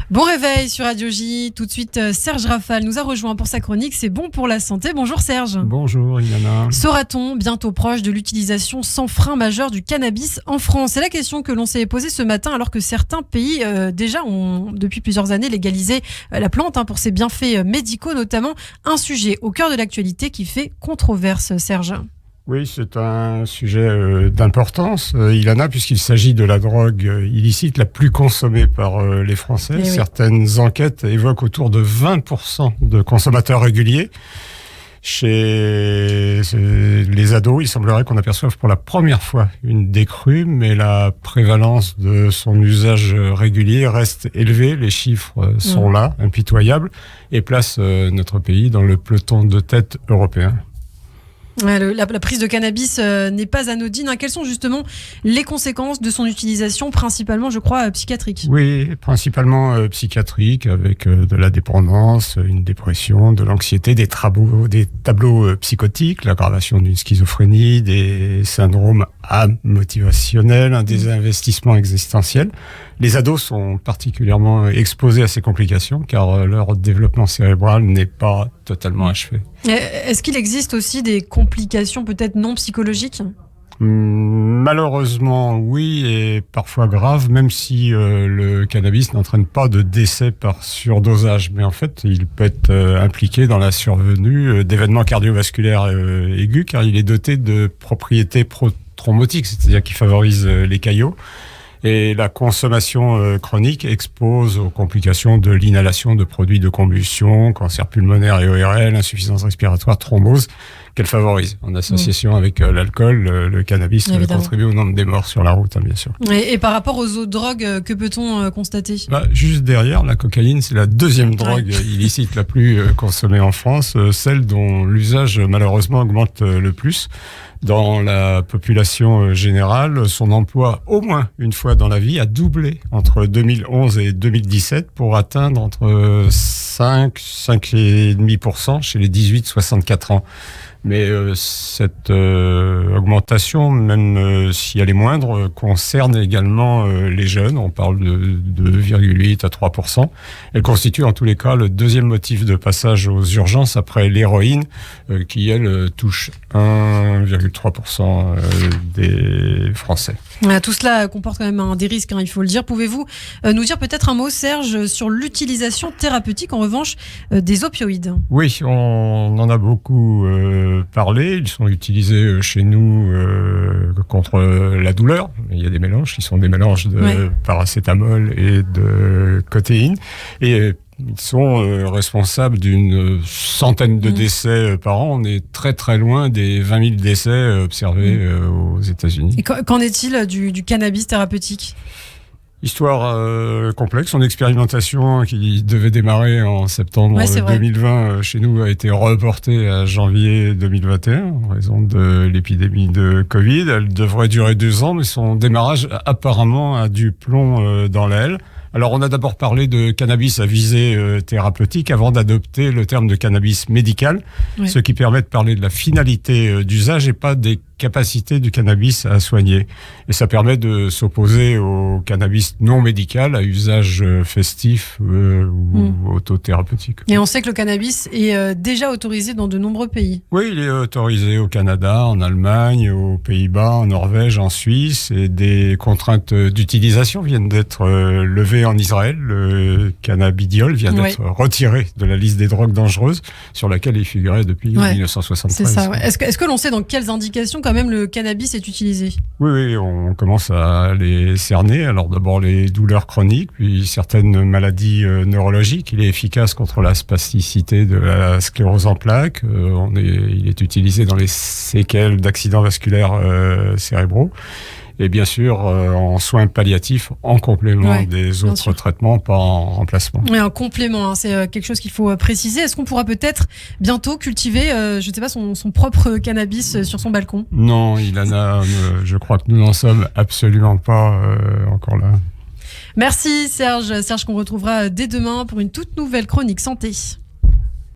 Bon réveil sur Radio J. Tout de suite, Serge Rafal nous a rejoint pour sa chronique C'est bon pour la santé. Bonjour Serge. Bonjour Ilana. Sera-t-on bientôt proche de l'utilisation sans frein majeur du cannabis en France? C'est la question que l'on s'est posée ce matin alors que certains pays déjà ont depuis plusieurs années légalisé la plante pour ses bienfaits médicaux notamment. Un sujet au cœur de l'actualité qui fait controverse, Serge. Oui, c'est un sujet d'importance, Ilana, puisqu'il s'agit de la drogue illicite la plus consommée par les Français. Oui. Certaines enquêtes évoquent autour de 20% de consommateurs réguliers. Chez les ados, il semblerait qu'on aperçoive pour la première fois une décrue, mais la prévalence de son usage régulier reste élevée. Les chiffres sont là, impitoyables, et placent notre pays dans le peloton de tête européen. La prise de cannabis n'est pas anodine. Quelles sont justement les conséquences de son utilisation, principalement, je crois, psychiatrique? Oui, principalement psychiatrique, avec de la dépendance, une dépression, de l'anxiété, des tableaux psychotiques, l'aggravation d'une schizophrénie, des syndromes amotivationnels, un désinvestissement existentiel. Les ados sont particulièrement exposés à ces complications car leur développement cérébral n'est pas totalement achevé. Est-ce qu'il existe aussi des complications peut-être non psychologiques ? Malheureusement, oui, et parfois graves, même si le cannabis n'entraîne pas de décès par surdosage. Mais en fait, il peut être impliqué dans la survenue d'événements cardiovasculaires aigus, car il est doté de propriétés pro-thrombotiques, c'est-à-dire qu'il favorise les caillots. Et la consommation chronique expose aux complications de l'inhalation de produits de combustion, cancer pulmonaire et ORL, insuffisance respiratoire, thrombose, qu'elle favorise. En association avec l'alcool, le cannabis contribue au nombre des morts sur la route, bien sûr. Et par rapport aux autres drogues, que peut-on constater ? Juste derrière, la cocaïne, c'est la deuxième drogue illicite la plus consommée en France, celle dont l'usage malheureusement augmente le plus. Dans la population générale, son emploi au moins une fois dans la vie a doublé entre 2011 et 2017 pour atteindre entre 5,5% chez les 18-64 ans. Mais cette augmentation, même si elle est moindre, concerne également les jeunes. On parle de 2,8 à 3%. Elle constitue en tous les cas le deuxième motif de passage aux urgences après l'héroïne, qui elle touche 1,3% des Français. Tout cela comporte quand même des risques, il faut le dire. Pouvez-vous nous dire peut-être un mot, Serge, sur l'utilisation thérapeutique, en revanche, des opioïdes ? Oui, on en a beaucoup parlé. Ils sont utilisés chez nous contre la douleur. Il y a des mélanges qui sont des mélanges de paracétamol et de cothéine. Et ils sont responsables d'une centaine de décès par an. On est très très loin des 20 000 décès observés aux États-Unis. Et qu'en est-il du cannabis thérapeutique ? Histoire complexe. Son expérimentation qui devait démarrer en septembre 2020 chez nous a été reportée à janvier 2021 en raison de l'épidémie de Covid. Elle devrait durer 2 ans, mais son démarrage apparemment a du plomb dans l'aile. Alors, on a d'abord parlé de cannabis à visée thérapeutique avant d'adopter le terme de cannabis médical, ce qui permet de parler de la finalité d'usage et pas des capacités du cannabis à soigner. Et ça permet de s'opposer au cannabis non médical à usage festif ou autothérapeutique. Et on sait que le cannabis est déjà autorisé dans de nombreux pays. Oui, il est autorisé au Canada, en Allemagne, aux Pays-Bas, en Norvège, en Suisse. Et des contraintes d'utilisation viennent d'être levées en Israël. Le cannabidiol vient d'être retiré de la liste des drogues dangereuses sur laquelle il figurait depuis 1973. C'est ça. Est-ce que l'on sait dans quelles indications quand même le cannabis est utilisé ? Oui, on commence à les cerner. Alors d'abord les douleurs chroniques, puis certaines maladies neurologiques. Il est efficace contre la spasticité de la sclérose en plaques. Il est utilisé dans les séquelles d'accidents vasculaires cérébraux. Et bien sûr, en soins palliatifs, en complément des autres traitements, pas en remplacement. Oui, en complément, c'est quelque chose qu'il faut préciser. Est-ce qu'on pourra peut-être bientôt cultiver, je ne sais pas, son propre cannabis sur son balcon ? Non, Ilana, je crois que nous n'en sommes absolument pas encore là. Merci Serge. Serge qu'on retrouvera dès demain pour une toute nouvelle chronique santé.